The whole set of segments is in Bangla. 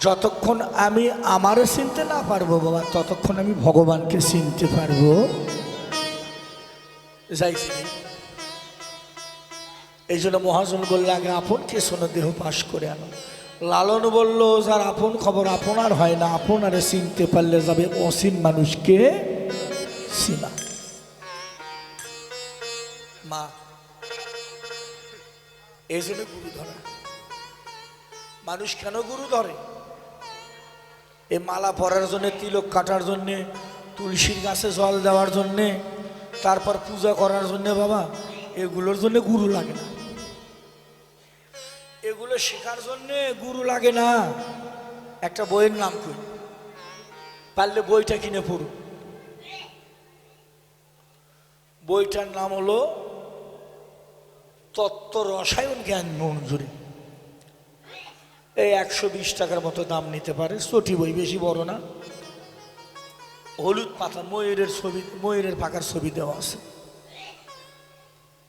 যতক্ষণ আমি আমারে চিনতে না পারবো বাবা, ততক্ষণ আমি ভগবানকে চিনতে পারবো যাইছি। এই জন্য মহাজন বললে আগে আপনকে শোনো, দেহ পাশ করে আনো। লালন বলল যার আপন খবর আপন আর হয় না, আপনারে চিনতে পারলে যাবে অসীম মানুষকে চিনা। মা এই জন্য গুরু ধরা। মানুষ কেন গুরু ধরে? এই মালা পরার জন্যে, তিলক কাটার জন্যে, তুলসীর গাছে জল দেওয়ার জন্যে, তারপর পূজা করার জন্যে বাবা, এগুলোর জন্যে গুরু লাগে না। এগুলো শেখার জন্যে গুরু লাগে না। একটা বইয়ের নাম কই, পারলে বইটা কিনে পড়ুন। বইটার নাম হলো তত্ত্ব রসায়ন জ্ঞান মঞ্জুরি। এই 120 টাকার মতো দাম নিতে পারে, ছোটি বই, বেশি বড় না। হলুদ পাতা, ময়ূরের ছবি, ময়ূরের পাখার ছবি দেওয়া আছে।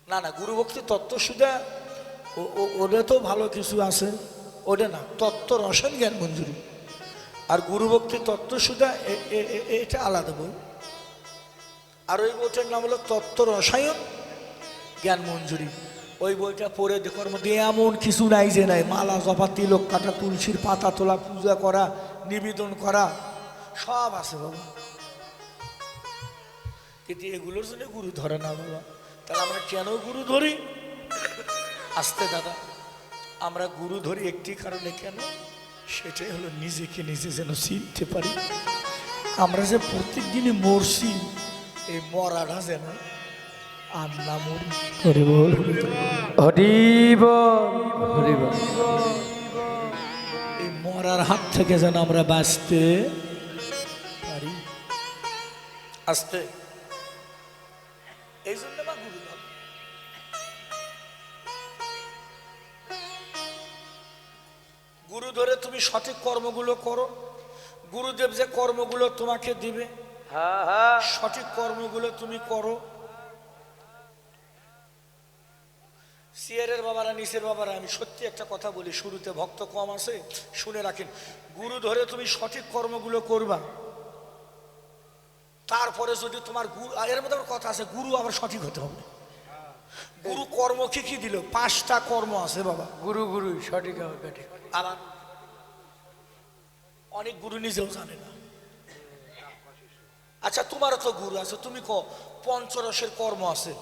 না না, গুরুভক্তি তত্ত্ব সুধা ওটা তো ভালো কিছু আছে, ওটা না, তত্ত্ব রসায়ন জ্ঞান মঞ্জুরি। আর গুরুভক্তি তত্ত্ব সুধা এটা আলাদা বই। আর ওই বইটার নাম হলো তত্ত্ব রসায়ন জ্ঞান মঞ্জুরি। ওই বইটা পড়ে দেখার মধ্যে এমন কিছু নাই যে নাই। মালা জপা, তিলক কাটা, তুলসীর পাতা তোলা, পূজা করা, নিবেদন করা, সব আছে বাবা। কিন্তু এগুলোর জন্য গুরু ধরে না বাবা। তাহলে আমরা কেন গুরু ধরি? আসতে দাদা, আমরা গুরু ধরি একটি কারণে। কেন? সেটাই হলো নিজেকে নিজে যেন চিনতে পারি। আমরা যে প্রত্যেক দিনই মরছি, এই মরাটা যেন আর না মরি। হরি বল, হরি বল। এই মরার হাত থেকে যেন আমরা বাঁচতে পারি। আসতে এই জন্য বা গুরু ধর। গুরু ধরে তুমি সঠিক কর্মগুলো করো। গুরুদেব যে কর্মগুলো তোমাকে দিবে, সঠিক কর্মগুলো তুমি করো। সিয়ারের বাবারা, নিচের বাবারা, আমি সত্যি একটা কথা বলি, শুরুতে ভক্ত কম আছে, শুনে রাখেন। গুরু ধরে তুমি সঠিক কর্মগুলো করবা। তারপরে যদি তোমার গুরু, এর মধ্যে আমার কথা আছে, গুরু আবার সঠিক হতে হবে। গুরু কর্ম কি কি দিল? 5টা কর্ম আছে বাবা। গুরু গুরু সঠিক হবে। আবার অনেক গুরু নিজেও জানে না। আচ্ছা, তোমারও তো গুরু আছে, তুমি পঞ্চরসের কর্ম আছে।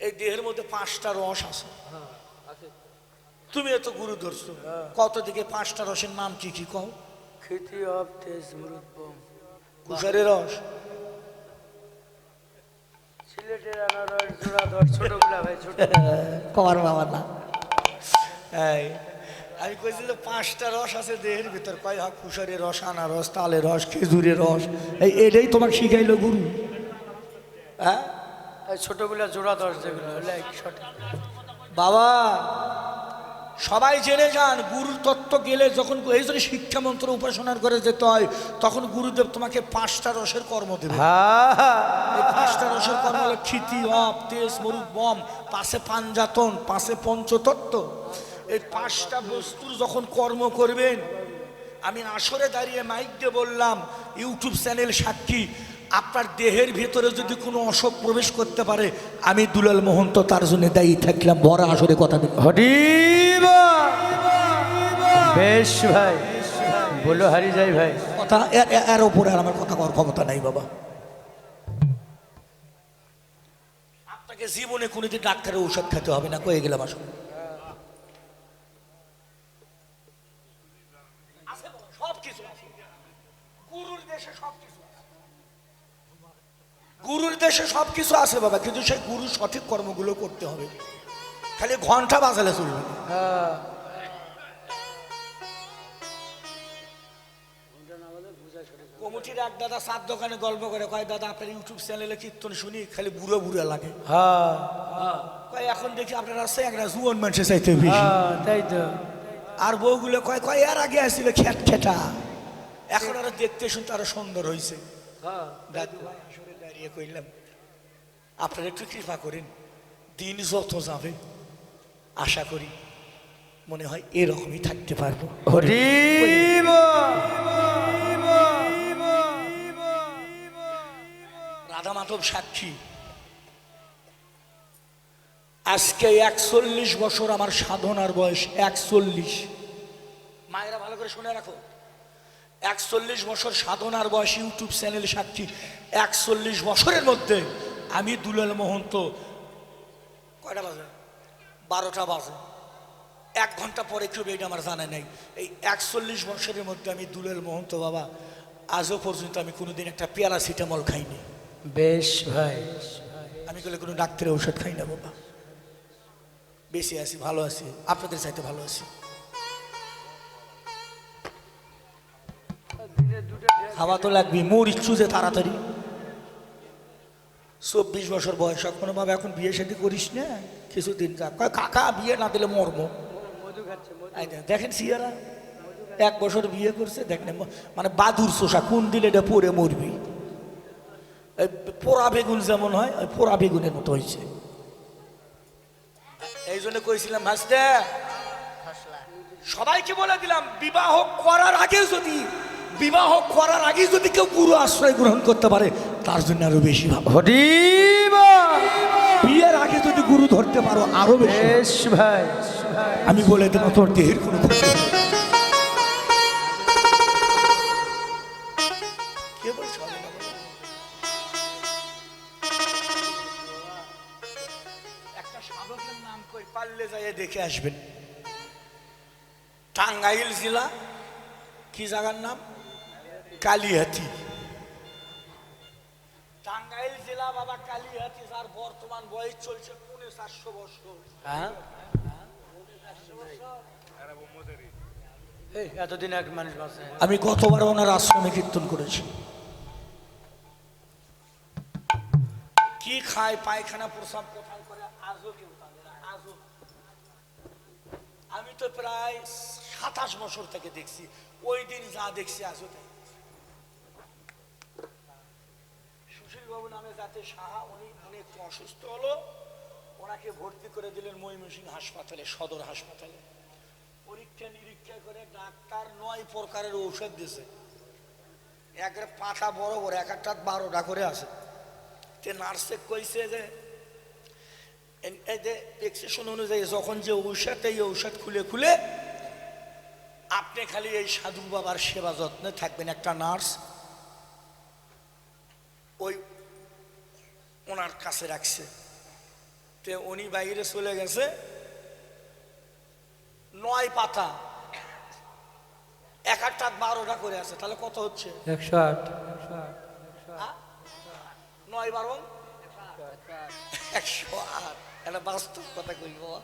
এই দেহের মধ্যে 5টা রস আছে। তুমি এত গুরু ধরছো, কত দিকে 5টা রসের নাম কি কি কও? খিতি অব তেজ মরুদ্বম, কুশারের রস, সিলেটের আনারস, জোড়াধর, ছোটগুলা ভাই, ছোট কমার বাবা না। আমি কইছিল 5টা রস আছে দেহের ভিতর, কয় হা কুশারের রস, আনারস, তালের রস, খেজুরের রস। এটাই তোমাকে শিখাইলো গুরু? হ্যাঁ, ছোটগুলা জোড়াধর, যেগুলো সঠিক বাবা। সবাই জেনে যান, গুরুর তত্ত্ব গেলে যখন এই জন্য শিক্ষা মন্ত্র উপাসনার করে যেতে হয়, তখন গুরুদেব তোমাকে 5টা রসের কর্ম দেবে। এই 5টা রসের কর্ম হলো ক্ষিতি, অপ, তেজ, মরুদ, বম, পাশে পাঞ্জাতন, পাশে পঞ্চতত্ত্ব। এই 5টা বস্তুর যখন কর্ম করবেন, আমি আসরে দাঁড়িয়ে মাইক দিয়ে বললাম, ইউটিউব চ্যানেল সাক্ষী, আপনার দেহের ভেতরে যদি কোনো অসুখ প্রবেশ করতে পারে, আমি দুলাল মোহন্ত তার জন্য দায়ী থাকলাম। বড় আসরে কথা দেব। বেশ ভাই, বলো হারি যাই ভাই। কথা এর ওপরে আর আমার কথা করার ক্ষমতা নাই বাবা। আপনাকে জীবনে কোনোদিন ডাক্তারের ঔষধ খেতে হবে না, কয়ে গেলাম। আসলে সবকিছু আছে গুরুর দেশে, সবকিছু আছে গুরুর দেশে, সবকিছু আছে বাবা। কিন্তু সেই গুরু সঠিক কর্মগুলো করতে হবে। খালি ঘন্টা বাজালে চলবে না। কমিটির এক দাদা চার দোকানে গল্প করে, কয় দাদা আপনার ইউটিউব চ্যানেলে কীর্তন শুনি, খালি বুড়ো বুড়ো লাগে। কয় এখন দেখি আপনার আছে একটা জুয়ান মানুষের চাইতে বেশি। তাই তো। আর বউগুলো কয় কয় এর আগে আসছিল খেট খেটা, এখন আরো দেখতে শুনতে আরো সুন্দর হয়েছে। দাদু ভাই আসলে দাঁড়িয়ে কইলাম, আপনারা একটু কৃপা করেন, দিন যত যাবে আশা করি মনে হয় এরকমই থাকতে পারবো। হরি রাধা মাধব সাক্ষী, আজকে 41 বছর আমার সাধনার বয়স। 41, মায়েরা ভালো করে শুনে রাখো, 41 বছর সাধনার বয়স। ইউটিউব চ্যানেল সাক্ষী, 41 বছরের মধ্যে আমি দুলাল মহন্ত, কয়টা বাজে? 12টা বাজে, 1 ঘন্টা পরে কেউ এটা আমার জানা নেই। এই 41 বছরের মধ্যে আমি দুলাল মহন্ত বাবা আজও পর্যন্ত আমি কোনোদিন একটা প্যারাসিটামল খাইনি। বেশ ভাই, আমি বলে কোনো ডাক্তারের ঔষধ খাই না বাবা। বেশি আছি, ভালো আছি, আপনাদের চাইতে ভালো আছি। খাওয়া তো লাগবে, মোর ইচ্ছু যে তাড়াতাড়ি। 24 বছর বয়স, কোনো বাবা এখন বিয়ে শাদী করিস না, কিছুদিন যাক। কয় কাকা বিয়ে না দিলে মরবো। দেখেন সিয়ারা 1 বছর বিয়ে করছে, দেখেন মানে বাদুর চোষা, কোন দিলে এটা পরে মরবি। এই পোড়া বেগুন যেমন হয়, ওই পোড়া বেগুনের মতো হয়েছে। এই জন্য কইছিলাম ভাসতে, সবাইকে বলে দিলাম বিবাহ করার আগে যদি কেউ গুরু আশ্রয় গ্রহণ করতে পারে তার জন্য আরো বেশি ভালো। হরি বিয়ের আগে যদি গুরু ধরতে পারো আরো বেশ ভাই। আমি বলে দিলাম তোর দেহের কোনো ক্ষতি হবে না। কে বলছে হবে না? একটা সাধকের নাম কই, পারলে যাই দেখে আসবেন। টাঙ্গাইল জেলা, কি জায়গার নাম? কালিহাতি। টাঙ্গাইল জেলা বাবা কালিহাতি, যার বর্তমান বয়স চলছে 450 বছর। এতদিন এক মানুষ বাঁচে। আমি গতবার ওনার আশ্রমে কীর্তন করেছি। কি খায়, পায়খানা প্রসাব কোথায় করে আজও কেউ জানে না, আজও। আমি তো প্রায় 27 বছর থেকে দেখছি, ওই দিন যা দেখছি আজও তাই। সুশীল বাবু নামে যাতে সাহা, উনি একটু অসুস্থ হলো, ওনাকে ভর্তি করে দিলেন ময়মনসিংহ হাসপাতালে, সদর হাসপাতালে। পরীক্ষা নিরীক্ষা করে ডাক্তার 9 প্রকারের ঔষধ দিয়েছে। একটা পাতা বড় বড়, এক একটা 12টা করে আছে। তে নার্সে কইছে যে এই যে প্রেসক্রিপশন অনুযায়ী যখন যে ঔষধ, এই ঔষধ খুলে খুলে আপনি খালি এই সাধু বাবার সেবা যত্নে থাকবেন। একটা নার্স ওই ওনার কাছে রাখছে। তে উনি বাইরে চলে গেছে। 9 পাতা, এক একটা 12টা করে আছে, তাহলে কত হচ্ছে? 108। 9 12 108। একটা বাস্তব কথা কই বাবা,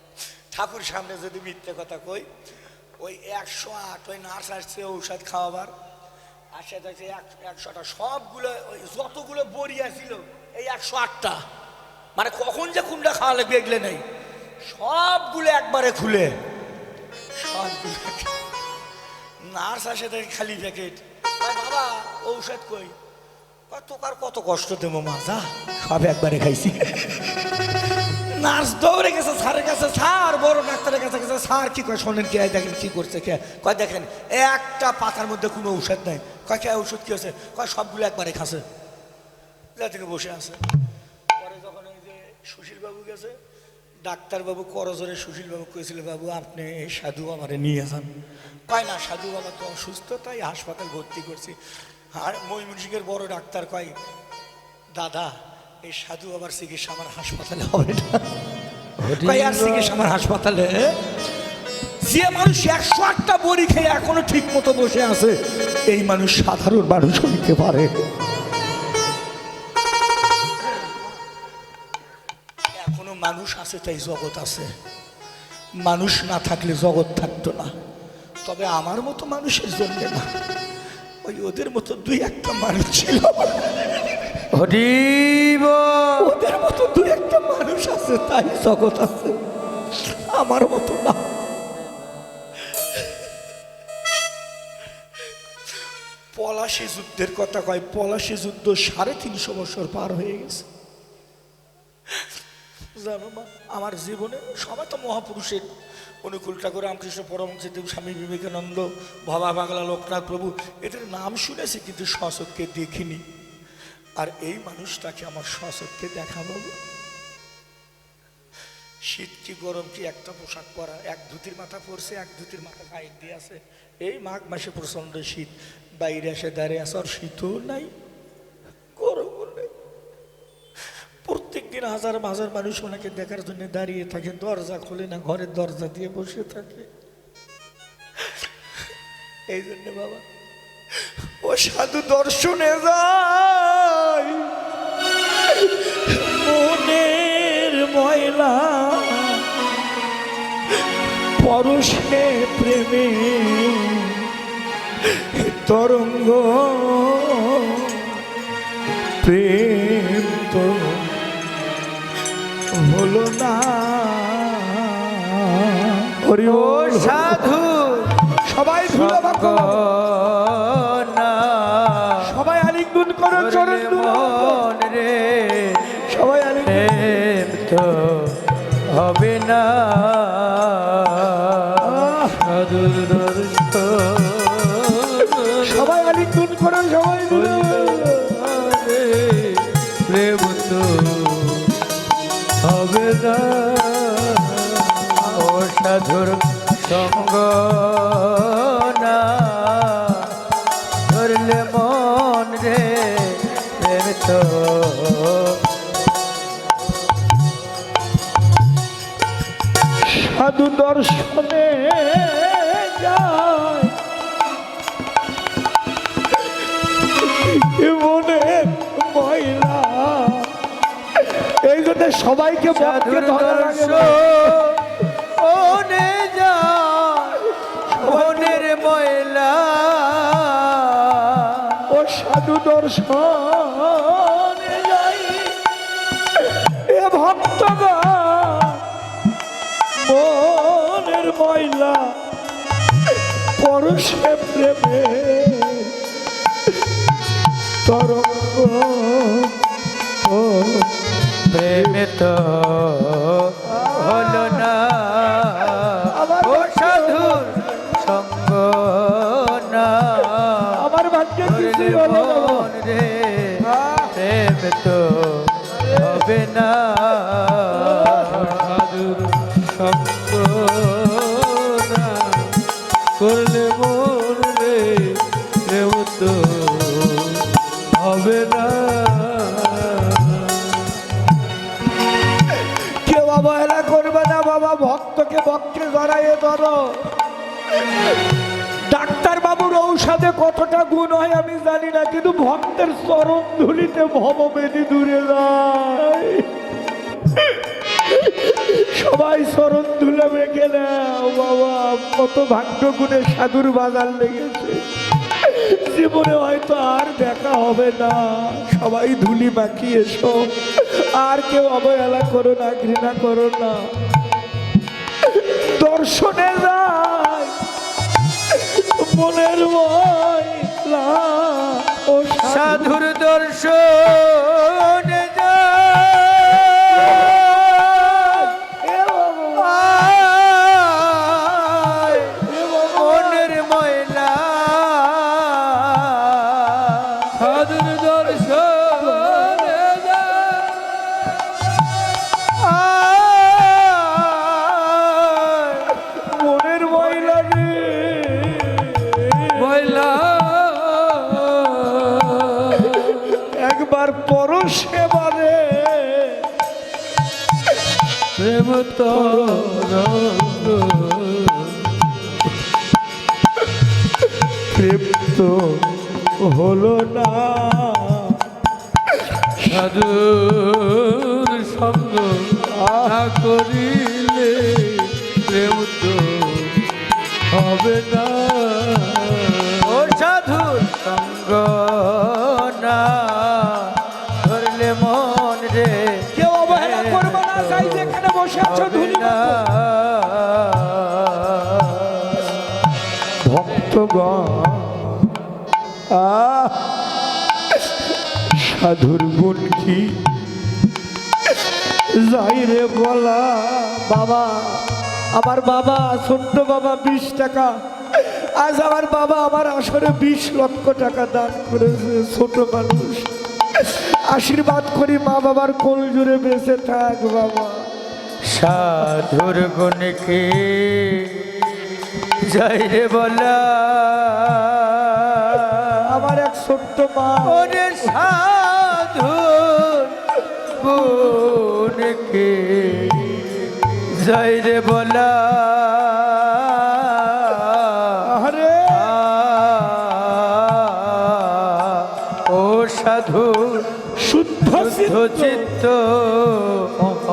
ঠাকুর সামনে যদি মিথ্যে কথা কই, ওই 108 ওই নার্স আসছে ঔষধ খাওয়াবার, আর সেটা 100টা সবগুলো, ওই যতগুলো বড়ি ছিল এই 108টা, মানে কখন যে কোনটা খাওয়া লাগবে এগুলো নেই, সবগুলো একবারে খুলে সবগুলো। নার্স আসে দেখে খালি প্যাকেট। বাবা ঔষধ কই? তোকার কত কষ্ট দেবো মা, যা সব একবারে খাইছি। নার্স দৌড়ে গেছে স্যারের কাছে, স্যার বড় ডাক্তারের কাছে গেছে, স্যার কি কয় শোনেন, কে দেখেন কি করছে, কে কয় দেখেন একটা পাতার মধ্যে কোনো ঔষধ নাই। কয় কে ওষুধ কি হচ্ছে? কয় সবগুলো একবারে খাসে, যা থেকে বসে আছে। পরে যখন এই যে সুশীলবাবু গেছে, ডাক্তারবাবু করজোরে সুশীলবাবু কয়েছিল, বাবু আপনি এই সাধু আমারে নিয়ে যান। কয় না, সাধু বাবা তো অসুস্থ, তাই হাসপাতাল ভর্তি করছি। আর ময়মনসিংহের বড় ডাক্তার কয়, দাদা এই সাধু বাবার চিকিৎসা আমার হাসপাতালে হবে না। আর চিকিৎসা আমার হাসপাতালে? যে মানুষ 108টা বড়ি খেয়ে এখনো ঠিক মতো বসে আছে, এই মানুষ সাধারণ মানুষ হইতে পারে? এখনো মানুষ আছে তাই জগৎ আছে, মানুষ না থাকলে জগৎ থাকতো না। তবে আমার মতো মানুষের জন্য না, ওই ওদের মতো 2-1টা মানুষ ছিল, ওদের মতো 2-1টা মানুষ আছে তাই জগৎ আছে, আমার মতো না। পলাশী যুদ্ধের কথা কয়, পলাশী যুদ্ধ 350 বছর পার হয়ে গেছে। জানো মা, আমার জীবনে সবাই তো মহাপুরুষের অনুকূল ঠাকুর, রামকৃষ্ণ পরমহংসদেব, স্বামী বিবেকানন্দ, ভবা বাংলা, লোকনাথ প্রভু, এদের নাম শুনেছি কিন্তু স্বচক্ষে দেখিনি। আর এই মানুষটাকে আমার স্বচক্ষে দেখাবো। শীত কি গরম কি, একটা পোশাক পরা, এক ধুতির মাথা পরছে, এক ধুতির মাথা গায়ে দিয়ে আছে। এই মাঘ মাসে প্রচন্ড শীত, বাইরে এসে দাঁড়িয়ে আছে, আর শীতও নাই গরমও নেই। প্রত্যেক দিন হাজার হাজার মানুষ ওনাকে দেখার জন্য দাঁড়িয়ে থাকে, দরজা খোলে না, ঘরের দরজা দিয়ে বসে থাকে। এই জন্য বাবা ও সাধু দর্শনে যায়, মনের ময়লা পরশে প্রেমে তরঙ্গ, প্রেম তো হলো না। হরি ও সাধু সবাই ধুলো মাখো, সবাই আলিঙ্গন করো, চরণ ধুলো রে, সবাই আলিঙ্গন তো হবে না। সাধুর দর্শন সবাই আলিঙ্গন করো, সবাই ধুলো প্রেম তো হবে না। ও সাধুর সঙ্গ না ধরলে মন রে, প্রেম তো সাধু দর্শনে যায়, মনের ময়লা। এই জন্য সবাইকে বককে ধরা লাগে না। ওনে যায় মনের ময়লা, ও সাধু দর্শনে যাই, এ ভক্তগণ মনের ময়লা পরশে প্রেমে তরঙ্গ, ও প্রেম তো হলো না। ও সাধুর সঙ্গ না আমার ভাগ্যে ধরলে কিছুই হলো না। মন রে, প্রেম তো হবে না। সাধুর সঙ্গ না করলে মন রে, প্রেম তো হবে না। কেউ অবহেলা করবে না বাবা, ভক্তকে বক্ষে জড়াইয়ে ধরো। ডাক্তার বাবুর ঔষধে কতটা গুণ হয় আমি জানি না, কিন্তু ভক্তের চরণ ধুলিতে ভববেদী দূরে যায়। সবাই চরণ ধুলে মেখে নাও বাবা, কত ভাগ্য গুণে সাধুর বাজার লেগেছে। জীবনে হয়তো আর দেখা হবে না, সবাই ধুলি মাখিয়ে এসো। আর কেউ অবহেলা করো না, ঘৃণা করো না। দর্শনে যায় মনের ময়লা, ও সাধুর দর্শন মনের ময়লা, সাধুর দর্শন মনের ময়লা রে, ময়লা একবার পরশে বারে প্রেম তরঙ্গ, প্রেম তো হলো না। সাধুর সঙ্গ না করিলে প্রেম তো হবে না। ও সাধুর সঙ্গ না ধরলে মন রে, কেউ অবহেলা করবে না, যাই যেখানে বসে আছো ধুলি মাখো। ভক্তগণ সাধুর গুণ কি যাই রে বলা বাবা, আমার বাবা ছোট্ট বাবা 20 টাকা, আজ আমার বাবা আমার আসরে 20 লক্ষ টাকা দান করেছে। ছোট মানুষ, আশীর্বাদ করি মা বাবার কোল জুড়ে বেঁচে থাক বাবা। সাধুর গুণকে জয় রে বলা, আমার এক ছোট্ট মা। ওরে সাধুর গুণকে জয় রে বলা, আরে ও সাধু শুদ্ধ শুদ্ধ চিত্ত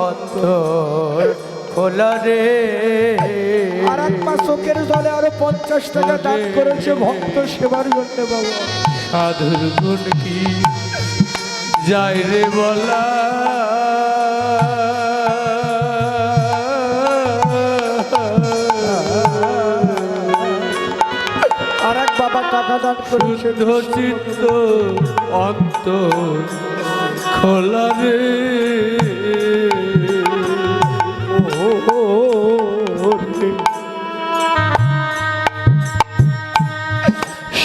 অন্তর খোলা রে। আর এক মা চোখের জলে আরো 50 টাকা দান করেছে ভক্ত সেবার জন্য বাবা। সাধুর গুণ কি যায় রে বলা, আর এক বাবা টাকা দান করেছে। শুদ্ধ চিত্ত অন্তর খোলা রে।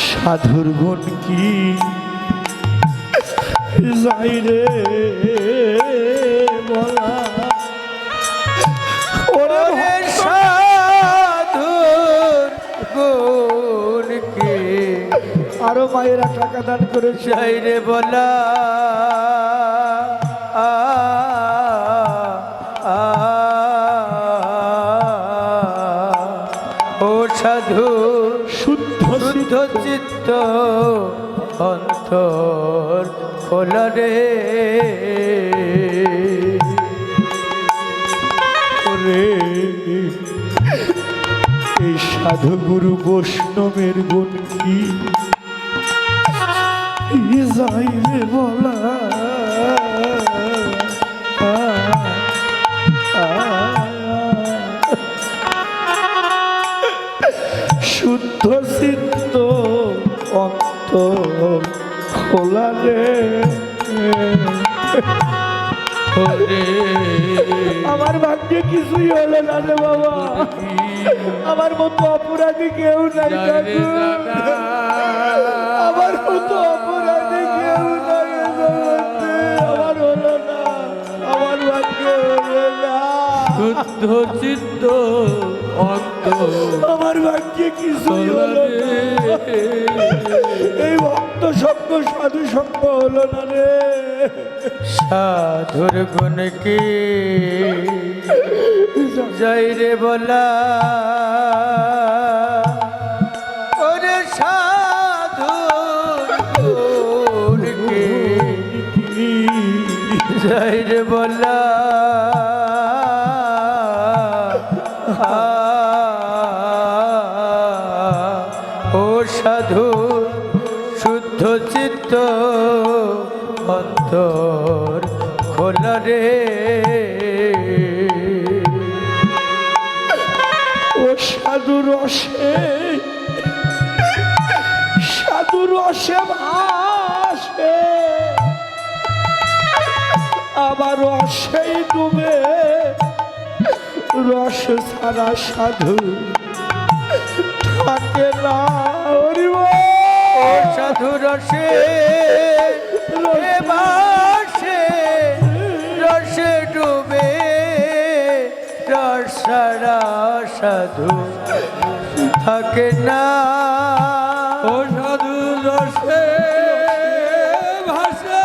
সাধুর গুণ কি যাই রে বলা, ওরে সাধুর গুণ কি আরো মায়েরা টাকা দান করেছে। যায় রে বলা, ও সাধু শুদ্ধ শুদ্ধ চিত্ত অন্তর খোলা রে। রে এই সাধু গুরু বৈষ্ণবের গুণ কি যাই রে বলা, শুদ্ধ চিত্ত অন্তর খোলা রে। আমার ভাগ্যে কিছুই হলো না রে বাবা, আমার মতো অপরাধী কেউ নাই ঠাকুর, আমার মতো অপরাধী কেউ নাই জগতে। আমার হলো না, আমার ভাগ্যে হলো না। শুদ্ধ চিত্ত অন্তর আমার ভাগ্যে কিছুই হলো না, এই ভক্ত সঙ্গ সাধু সঙ্গ হলো না রে। সাধুর গুণ কি জয় রে বলা, ওরে সাধুর গুণ কি জয় রে বলা, ও সাধু শুদ্ধ চিত্ত অন্তর খোলা রে। ও সাধু রসে, সাধু রসে ভাসে, আবার রসেই ডুবে, রস ছাড়া সাধু থাকে না। ও সাধু রসে বাসে, রসে ডুবে, রস ছাড়া সাধু থাকে না। ও সাধু রসে ভাসে,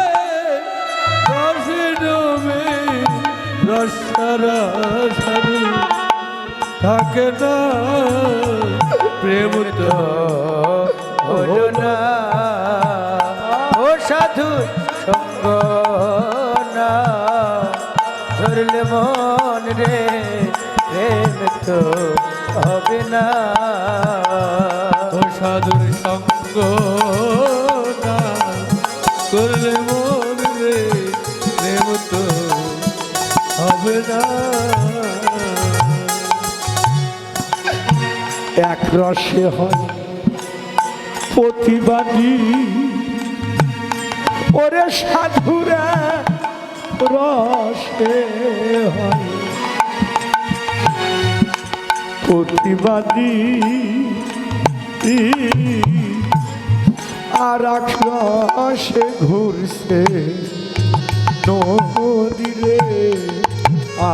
রসে ডুবে, রস ছাড়া সাধু থাকে না। প্রেম তো হলো না, ও সাধু সঙ্গ না ধরলে মন রে, প্রেম তো হবে না। ও সাধুর সঙ্গ না করলে মন রে, প্রেম তো হবে না। এক রসে হয় প্রতিবাদী, ওরে সাধুরা রসে হয় প্রতিবাদী আর আকাশে ঘুরছে নদীরে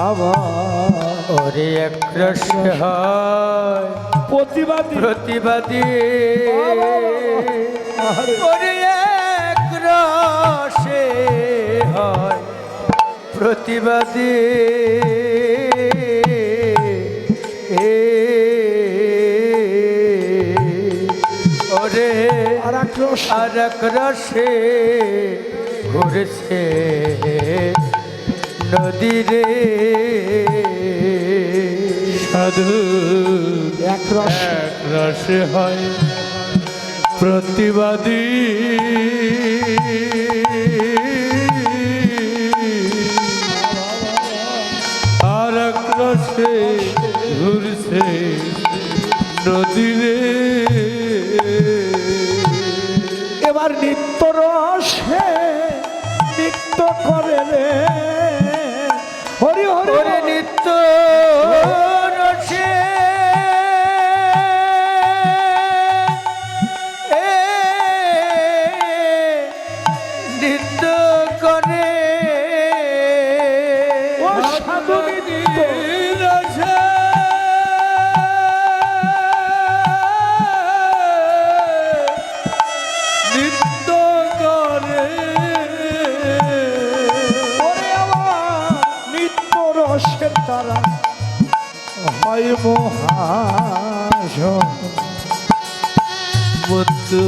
আবার ওরে এক রসে হয় প্রতিবাদী প্রতিবাদী ওরে এক রসে হয় প্রতিবাদী ওরে আর এক রসে ঘুরছে নদীরে সাধু এক রস রসে হয় প্রতিবাদী আর এক রসে ঘুরছে নদীরে এবার নিত্য রসে নিত্য করে রে হরি হরি ওরে নিত্য রসে নিত্য করে ও সাধু নিত্য রসে নিত্য করে ওরে আমার নিত্য রসের দ্বারা হয় মহাজ মৃত্যু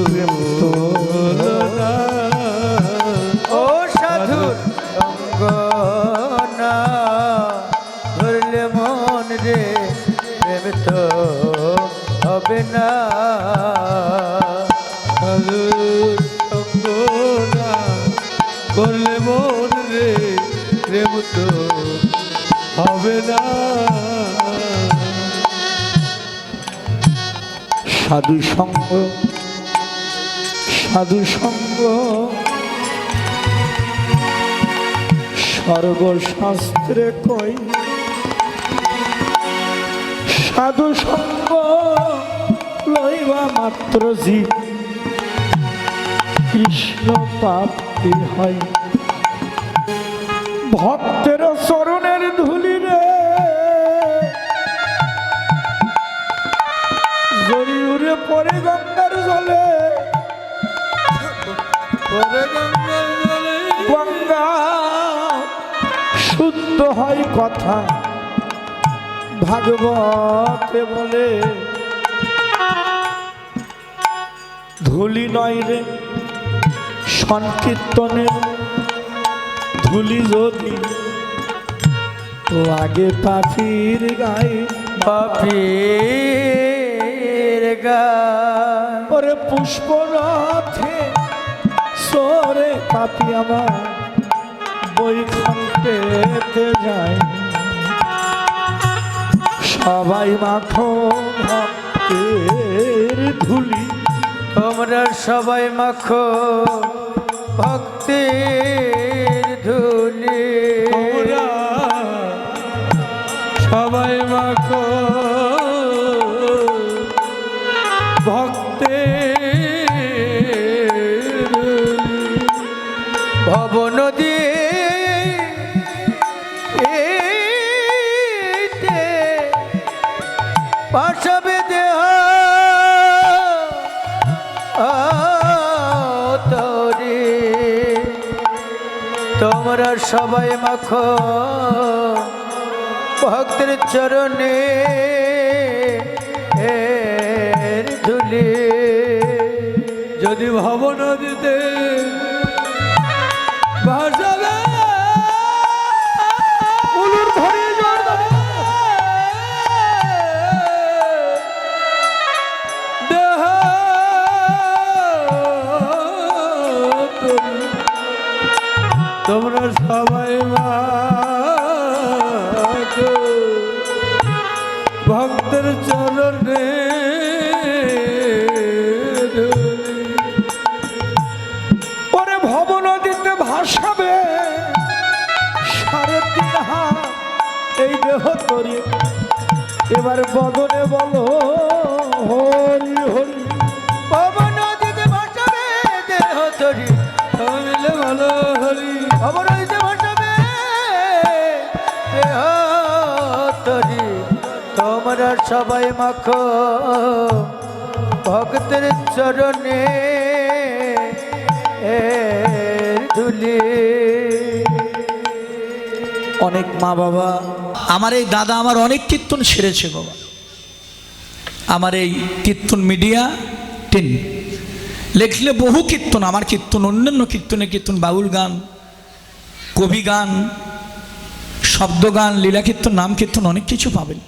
ও সাধুর সঙ্গ না ধরলে মন রে প্রেম তো হবে না করলে মন রে প্রেম তো হবে না সাধু সঙ্গ সাধু সঙ্গ সর্বশাস্ত্রে কই সাধু সঙ্গ লইবা মাত্র জীব কৃষ্ণ প্রাপ্তি হয় ভক্তের চরণের ধুলি রে জড়ি উড়ে পড়ে গঙ্গার জলে গঙ্গা শুদ্ধ হয় কথা ভাগবতে বলে ধুলি নয় রে সংকীর্তনের ধুলি যদি লাগে পাখির গায়ে পাপীর গায় ওরে পুষ্পরথে সোরে পাপি আমার বৈকুণ্ঠেতে যায় সবাই মাখো ভক্তের ধুলি তোমরা সবাই মাখো ভক্তির ধুলি তোমরা সবাই মাখো ভক্তের ভব নদী পাশবে দেহ তরি তোমরা সবাই মাখো ভক্তের চরণে ধুলি যদি ভব নদীতে ভাসাবে উলুর ধরে জোর ধরে দেহ তোমরা সবাই মাখো ভক্তের চরণে ওরে ভব নদীতে ভাসাবে 3.5 হাত এই দেহ তরি এবার বদনে বলো হরি হরি পবন নদীতে ভাসাবে দেহ তরি মিলে বলো হরি পবন নদীতে ভাসাবে দেহ তরি তোমরা সবাই মাখো ভক্তের চরণে ধুলি। অনেক মা বাবা, আমার এই দাদা আমার অনেক কীর্তন সেরেছে বাবা। আমার এই কীর্তন মিডিয়া 10 লেখলে বহু কীর্তন, আমার কীর্তন, অন্যান্য কীর্তন, বাউল গান, কবি গান, শব্দ গান, লীলা কীর্তন, নাম কীর্তন, অনেক কিছু পাবেন।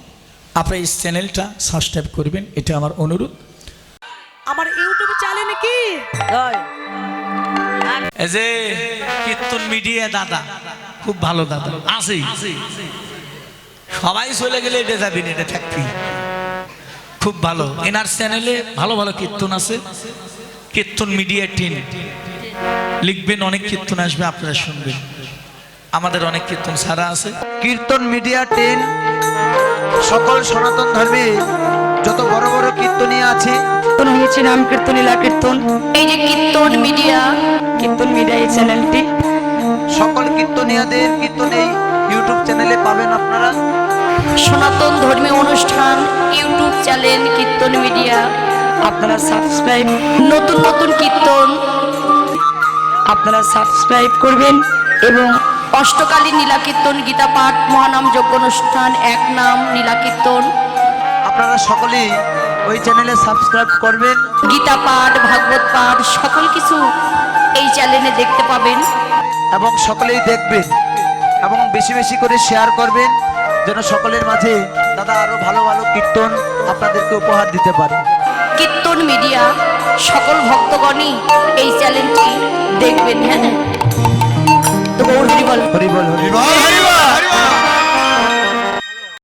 আপনারা এই চ্যানেলটা সাবস্ক্রাইব করবেন, এটা আমার অনুরোধ। আমার ইউটিউব চ্যানেলে কি এই যে কীর্তন মিডিয়া দাদা খুব ভালো দাদা আছে, সবাই চলে গেলে এটা যাবি না, এটা থাকবি, খুব ভালো। এনার চ্যানেলে ভালো ভালো কীর্তন আছে, কীর্তন মিডিয়া 10 লিখবেন, অনেক কীর্তন আসবে, আপনারা শুনবেন। আমাদের অনেক কীর্তন ছাড়া আছে। কীর্তন মিডিয়া 10 সকল সনাতন ধর্মে যত বড় বড় কীর্তনীয় আছে কীর্তন হয়েছে নাম কীর্তন লীলা কীর্তন। এই যে কীর্তন মিডিয়া এই চ্যানেলটি সকল কীর্তনীয়দের কীর্তন এই ইউটিউব চ্যানেলে পাবেন আপনারা। সনাতন ধর্মীয় অনুষ্ঠান ইউটিউব চ্যানেল কীর্তন মিডিয়া, আপনারা সাবস্ক্রাইব, নতুন নতুন কীর্তন আপনারা সাবস্ক্রাইব করবেন। এবং অষ্টকালীন নীলা কীর্তন, গীতা পাঠ, মহানাম যজ্ঞ অনুষ্ঠান, এক নাম নীলা কীর্তন, আপনারা সকলেই ওই চ্যানেলে সাবস্ক্রাইব করবেন। গীতা পাঠ, ভাগবত পাঠ সকল কিছু এই চ্যানেলে দেখতে পাবেন। এবং সকলেই দেখবেন এবং বেশি বেশি করে শেয়ার করবেন, যেন সকলের মাঝে দাদা আরো ভালো ভালো কীর্তন আপনাদেরকে উপহার দিতে পারে। কীর্তন মিডিয়া সকল ভক্তগণই এই চ্যানেলটি দেখবেন। হ্যাঁ, তো গৌর হরি বল। হরি বল হরি বল।